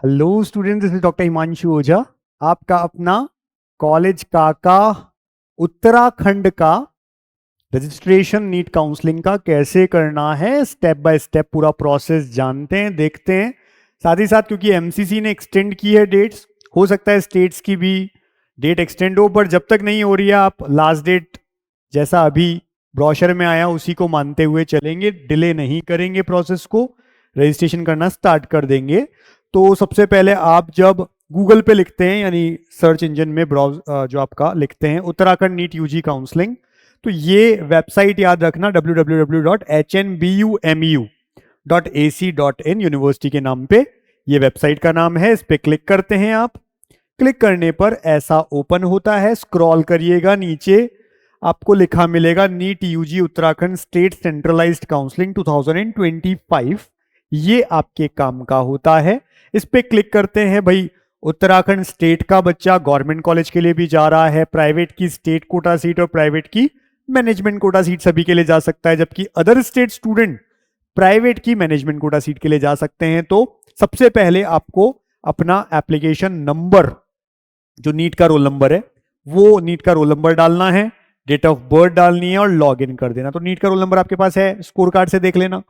Hello student, this is doctor Himanshu Ojha. आपका अपना college का उत्तराखंड का रजिस्ट्रेशन नीट काउंसलिंग का कैसे करना है, स्टेप बाय स्टेप पूरा प्रोसेस जानते हैं, देखते हैं। साथ ही साथ क्योंकि एमसीसी ने एक्सटेंड की है डेट्स, हो सकता है स्टेट्स की भी डेट एक्सटेंड हो, पर जब तक नहीं हो रही है आप लास्ट डेट जैसा अभी ब्रोशर में आया उसी को मानते हुए चलेंगे, डिले नहीं करेंगे, प्रोसेस को रजिस्ट्रेशन करना स्टार्ट कर देंगे। तो सबसे पहले आप जब गूगल पे लिखते हैं, यानी सर्च इंजन में ब्राउज जो आपका लिखते हैं उत्तराखंड नीट यूजी काउंसलिंग, तो ये वेबसाइट याद रखना www.hnbumu.ac.in यूनिवर्सिटी के नाम पे ये वेबसाइट का नाम है। इस पे क्लिक करते हैं आप। क्लिक करने पर ऐसा ओपन होता है, स्क्रॉल करिएगा नीचे, आपको लिखा मिलेगा NEET UG Uttarakhand state centralised counselling 2025। ये आपके काम का होता है। इस पे क्लिक करते हैं। भाई उत्तराखंड स्टेट का बच्चा गवर्नमेंट कॉलेज के लिए भी जा रहा है, प्राइवेट की स्टेट कोटा सीट और प्राइवेट की मैनेजमेंट कोटा सीट सभी के लिए जा सकता है, जबकि अदर स्टेट स्टूडेंट प्राइवेट की मैनेजमेंट कोटा सीट के लिए जा सकते हैं। तो सबसे पहले आपको अपना एप्लीकेशन नंबर, जो नीट का रोल नंबर है, वो नीट का रोल नंबर डालना है, डेट ऑफ बर्थ डालनी है और लॉग इन कर देना। तो नीट का रोल नंबर आपके पास है, स्कोर कार्ड से देख लेना,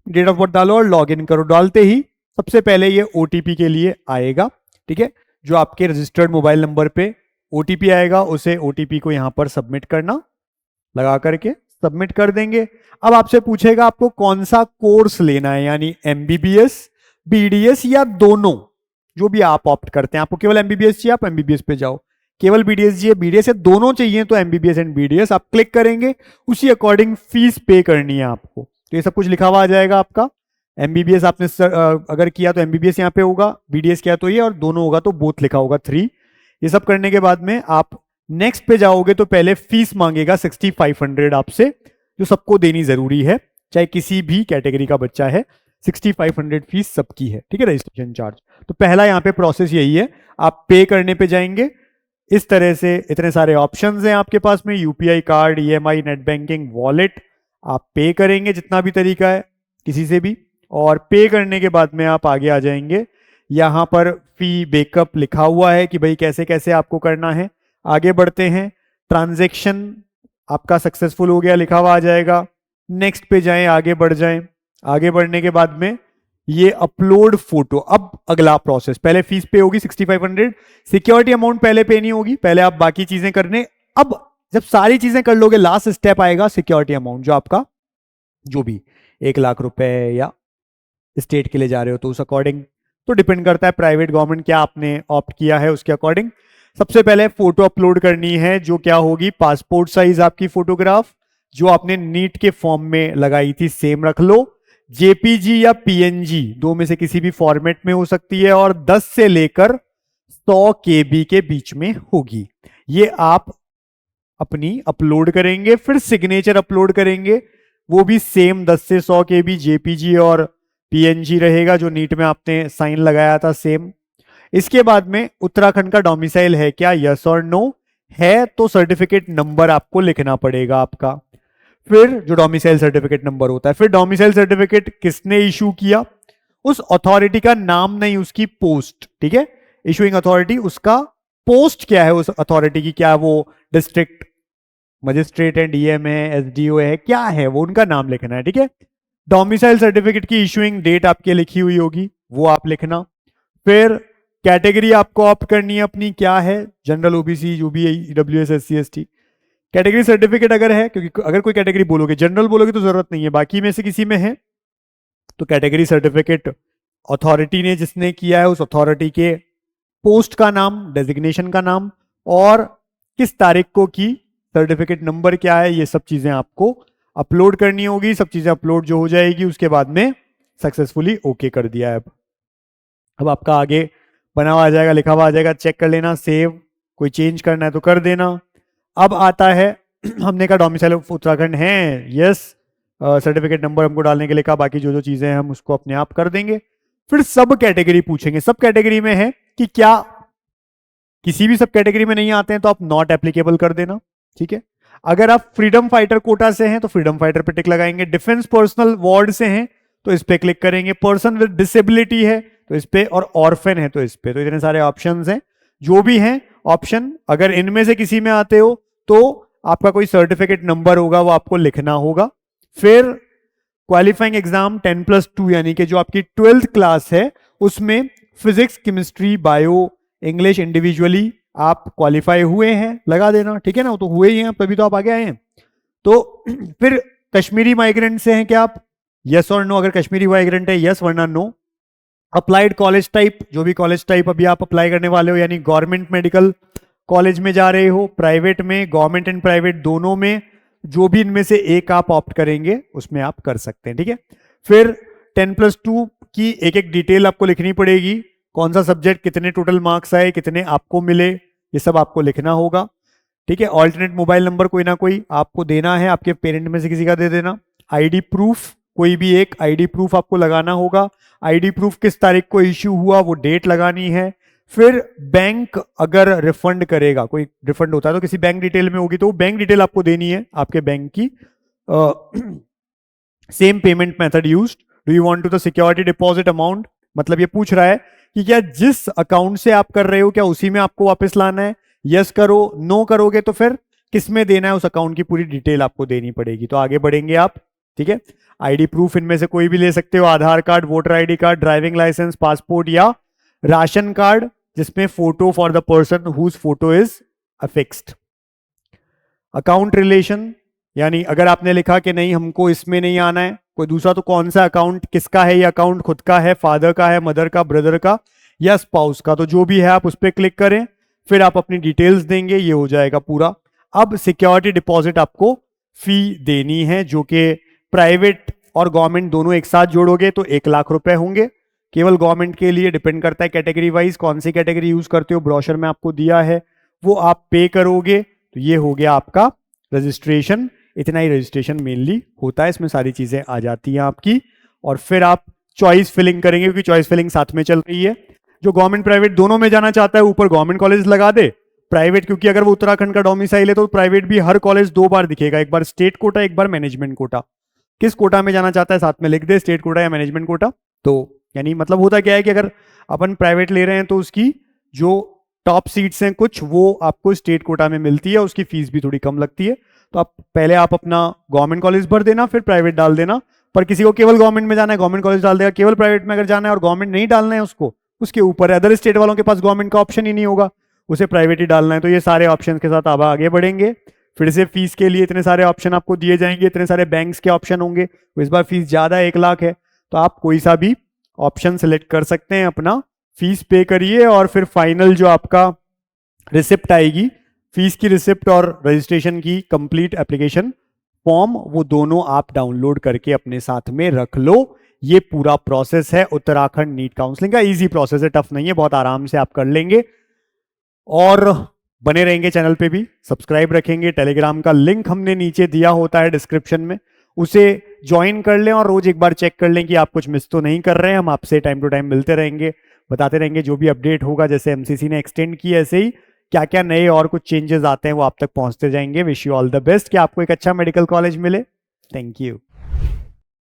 डेट ऑफ बर्थ डालो और लॉग इन करो। डालते ही सबसे पहले ये ओटीपी के लिए आएगा, ठीक है, जो आपके रजिस्टर्ड मोबाइल नंबर पे ओटीपी आएगा, उसे ओटीपी को यहां पर सबमिट करना, लगा करके सबमिट कर देंगे। अब आपसे पूछेगा आपको कौन सा कोर्स लेना है, यानी एमबीबीएस, बीडीएस या दोनों, जो भी आप ऑप्ट करते हैं। आपको केवल एमबीबीएस चाहिए, आप एमबीबीएस पे जाओ। केवल बीडीएस चाहिए, बीडीएस या दोनों चाहिए तो एमबीबीएस एंड बीडीएस आप क्लिक करेंगे, उसी अकॉर्डिंग फीस पे करनी है आपको। तो ये सब कुछ लिखा हुआ आ जाएगा आपका। एमबीबीएस आपने अगर किया तो एमबीबीएस यहाँ पे होगा, बीडीएस किया तो ये, और दोनों होगा तो बोथ लिखा होगा 3। ये सब करने के बाद में आप नेक्स्ट पे जाओगे तो पहले फीस मांगेगा 6500 आपसे, जो सबको देनी जरूरी है, चाहे किसी भी कैटेगरी का बच्चा है। 6500 फीस सबकी है, ठीक है, रजिस्ट्रेशन चार्ज। तो पहला यहाँ पे प्रोसेस यही है, आप पे करने पे जाएंगे। इस तरह से इतने सारे ऑप्शंस हैं आपके पास में, UPI card, EMI, net banking, wallet, आप पे करेंगे जितना भी तरीका है किसी से भी, और पे करने के बाद में आप आगे आ जाएंगे। यहां पर फी बैकअप लिखा हुआ है कि भाई कैसे कैसे आपको करना है। आगे बढ़ते हैं, ट्रांजैक्शन आपका सक्सेसफुल हो गया लिखा हुआ आ जाएगा। नेक्स्ट पे जाएं, आगे बढ़ जाएं। आगे बढ़ने के बाद में ये अपलोड फोटो, अब अगला प्रोसेस, पहले फीस पे होगी 6500, सिक्योरिटी अमाउंट पहले पे नहीं होगी, पहले आप बाकी चीजें करने। अब जब सारी चीजें कर लोगे, लास्ट स्टेप आएगा सिक्योरिटी अमाउंट, जो आपका जो भी 1 लाख रुपए या स्टेट के लिए जा रहे हो तो उस अकॉर्डिंग, तो डिपेंड करता है प्राइवेट गवर्नमेंट क्या आपने ऑप्ट किया है उसके अकॉर्डिंग। सबसे पहले फोटो अपलोड करनी है, जो क्या होगी, पासपोर्ट साइज आपकी फोटोग्राफ, जो आपने नीट के फॉर्म में लगाई थी सेम रख लो। जेपीजी या पीएनजी, दो में से किसी भी फॉर्मेट में हो सकती है, और 10 से लेकर 100 केबी के बीच में होगी। ये आप अपनी अपलोड करेंगे। फिर सिग्नेचर अपलोड करेंगे, वो भी सेम 10 से 100 केबी जेपीजी और पीएनजी रहेगा, जो नीट में आपने साइन लगाया था सेम। इसके बाद में उत्तराखंड का डोमिसाइल है क्या, यस और नो, है तो सर्टिफिकेट नंबर आपको लिखना पड़ेगा आपका। फिर जो डोमिसाइल सर्टिफिकेट नंबर होता है, फिर डोमिसाइल सर्टिफिकेट किसने इशू किया, उस अथॉरिटी का नाम नहीं, उसकी पोस्ट, ठीक है, इशूइंग अथॉरिटी, उसका पोस्ट क्या है उस अथॉरिटी की, क्या वो डिस्ट्रिक्ट मजिस्ट्रेट है, डीएम है, एसडीओ है, क्या है वो, उनका नाम लिखना है, ठीक है। डोमिसाइल सर्टिफिकेट की इशूइंग डेट आपके लिखी हुई होगी, वो आप लिखना। फिर कैटेगरी आपको ऑप्ट करनी है अपनी, क्या है, जनरल, ओबीसी, जो भी EWS, SC, ST. Category certificate अगर है, क्योंकि अगर कोई कैटेगरी बोलोगे, जनरल बोलोगे तो जरूरत नहीं है, बाकी में से किसी में है तो कैटेगरी सर्टिफिकेट अथॉरिटी ने जिसने किया है उस अथॉरिटी के पोस्ट का नाम, डेजिग्नेशन का नाम, और किस तारीख को की, सर्टिफिकेट नंबर क्या है, ये सब चीजें आपको अपलोड करनी होगी। सब चीजें अपलोड जो हो जाएगी उसके बाद में सक्सेसफुली ओके कर दिया है। अब आपका आगे बना हुआ आ जाएगा, लिखा हुआ आ जाएगा, चेक कर लेना, सेव, कोई चेंज करना है तो कर देना। अब आता है हमने कहा डोमिसाइल ऑफ उत्तराखंड है, यस, सर्टिफिकेट नंबर हमको डालने के लिए कहा, बाकी जो जो चीजें हैं हम उसको अपने आप कर देंगे। फिर सब कैटेगरी पूछेंगे, सब कैटेगरी में है कि क्या किसी भी सब कैटेगरी में नहीं आते हैं तो आप नॉट एप्लीकेबल कर देना, ठीक है। अगर आप फ्रीडम फाइटर कोटा से हैं तो फ्रीडम फाइटर पे टिक लगाएंगे। डिफेंस पर्सनल वार्ड से हैं तो इस पे क्लिक करेंगे। पर्सन विद डिसेबिलिटी है तो इस पे, और ऑर्फन है तो इस पे। तो इतने सारे ऑप्शंस हैं। जो भी हैं ऑप्शन, अगर इनमें से किसी में आते हो तो आपका कोई सर्टिफिकेट नंबर होगा वो आपको लिखना होगा। फिर क्वालिफाइंग एग्जाम 10+2 यानी कि जो आपकी 12th क्लास है उसमें physics, chemistry, bio, English individually आप क्वालिफाई हुए हैं, लगा देना, ठीक है ना, वो तो हुए ही हैं तभी तो आप आगे आए हैं। तो फिर कश्मीरी माइग्रेंट से हैं क्या आप, यस और नो। अगर कश्मीरी माइग्रेंट है यस, वरना नो। अप्लाइड कॉलेज टाइप, जो भी कॉलेज टाइप अभी आप अप्लाई करने वाले हो, यानी गवर्नमेंट मेडिकल कॉलेज में जा रहे हो, प्राइवेट में, गवर्नमेंट एंड प्राइवेट दोनों में, जो भी इनमें से एक आप ऑप्ट करेंगे उसमें आप कर सकते हैं, ठीक है। फिर 10+2 की एक एक डिटेल आपको लिखनी पड़ेगी, कौन सा सब्जेक्ट, कितने टोटल मार्क्स आए, कितने आपको मिले, ये सब आपको लिखना होगा, ठीक है। ऑल्टरनेट मोबाइल नंबर कोई ना कोई आपको देना है, आपके पेरेंट में से किसी का दे देना। आईडी प्रूफ, कोई भी एक आईडी प्रूफ आपको लगाना होगा। आईडी प्रूफ किस तारीख को इश्यू हुआ वो डेट लगानी है। फिर बैंक अगर रिफंड करेगा, कोई रिफंड होता है तो किसी बैंक डिटेल में होगी तो वो बैंक डिटेल आपको देनी है आपके बैंक की। Same payment method used, do you want to the security deposit amount, मतलब ये पूछ रहा है कि क्या जिस अकाउंट से आप कर रहे हो क्या उसी में आपको वापस लाना है। यस करो, नो करोगे तो फिर किस में देना है उस अकाउंट की पूरी डिटेल आपको देनी पड़ेगी। तो आगे बढ़ेंगे आप, ठीक है। आईडी प्रूफ इनमें से कोई भी ले सकते हो, Aadhaar card, voter ID card, driving licence, passport या राशन कार्ड जिसमें photo for the person whose photo is affixed. Account relation, यानी अगर आपने लिखा कि नहीं हमको इसमें नहीं आना है कोई दूसरा, तो कौन सा अकाउंट, किसका है ये अकाउंट, खुद का है, फादर का है, मदर का, ब्रदर का या स्पाउस का, तो जो भी है आप उस पर क्लिक करें। फिर आप अपनी डिटेल्स देंगे, ये हो जाएगा पूरा। अब सिक्योरिटी डिपॉजिट आपको फी देनी है, जो कि प्राइवेट और गवर्नमेंट दोनों एक साथ जोड़ोगे तो 1 लाख रुपए होंगे। केवल गवर्नमेंट के लिए, डिपेंड करता है कैटेगरी वाइज कौन सी कैटेगरी यूज करते हो, ब्रोशर में आपको दिया है वो आप पे करोगे। तो ये हो गया आपका रजिस्ट्रेशन। इतना ही रजिस्ट्रेशन मेनली होता है, इसमें सारी चीजें आ जाती हैं आपकी। और फिर आप चॉइस फिलिंग करेंगे, क्योंकि चॉइस फिलिंग साथ में चल रही है। जो गवर्नमेंट प्राइवेट दोनों में जाना चाहता है ऊपर गवर्नमेंट कॉलेज लगा दे, प्राइवेट क्योंकि अगर वो उत्तराखंड का डोमिसाइल है तो प्राइवेट भी हर कॉलेज 2 बार दिखेगा, एक बार स्टेट कोटा, एक बार मैनेजमेंट कोटा। किस कोटा में जाना चाहता है साथ में लिख दे, स्टेट कोटा या मैनेजमेंट कोटा। तो यानी मतलब होता क्या है कि अगर अपन प्राइवेट ले रहे हैं तो उसकी जो टॉप सीट्स हैं कुछ वो आपको स्टेट कोटा में मिलती है, उसकी फीस भी थोड़ी कम लगती है। तो आप पहले आप अपना गवर्नमेंट कॉलेज भर देना, फिर प्राइवेट डाल देना। पर किसी को केवल गवर्नमेंट में जाना है गवर्नमेंट कॉलेज डाल देगा, केवल प्राइवेट में अगर जाना है और गवर्नमेंट नहीं डालना है उसको, उसके ऊपर अदर स्टेट वालों के पास गवर्नमेंट का ऑप्शन ही नहीं होगा, उसे प्राइवेट ही डालना है। तो ये सारे ऑप्शन के साथ आप आगे बढ़ेंगे। फिर से फीस के लिए इतने सारे ऑप्शन आपको दिए जाएंगे, इतने सारे बैंक्स के ऑप्शन होंगे। तो इस बार फीस ज्यादा 1 लाख है, तो आप कोई सा भी ऑप्शन सेलेक्ट कर सकते हैं, अपना फीस पे करिए और फिर फाइनल जो आपका रिसिप्ट आएगी, फीस की रिसिप्ट और रजिस्ट्रेशन की कंप्लीट एप्लीकेशन फॉर्म, वो दोनों आप डाउनलोड करके अपने साथ में रख लो। ये पूरा प्रोसेस है उत्तराखंड नीट काउंसलिंग का। इजी प्रोसेस है, टफ नहीं है, बहुत आराम से आप कर लेंगे। और बने रहेंगे चैनल पे भी, सब्सक्राइब रखेंगे। टेलीग्राम का लिंक हमने नीचे दिया होता है डिस्क्रिप्शन में, उसे ज्वाइन कर लें और रोज एक बार चेक कर लें कि आप कुछ मिस तो नहीं कर रहे हैं। हम आपसे टाइम टू टाइम मिलते रहेंगे, बताते रहेंगे जो भी अपडेट होगा। जैसे एमसीसी ने एक्सटेंड की, ऐसे ही क्या क्या नए और कुछ चेंजेस आते हैं वो आप तक पहुंचते जाएंगे। Wish you all the best कि आपको एक अच्छा मेडिकल कॉलेज मिले। Thank you.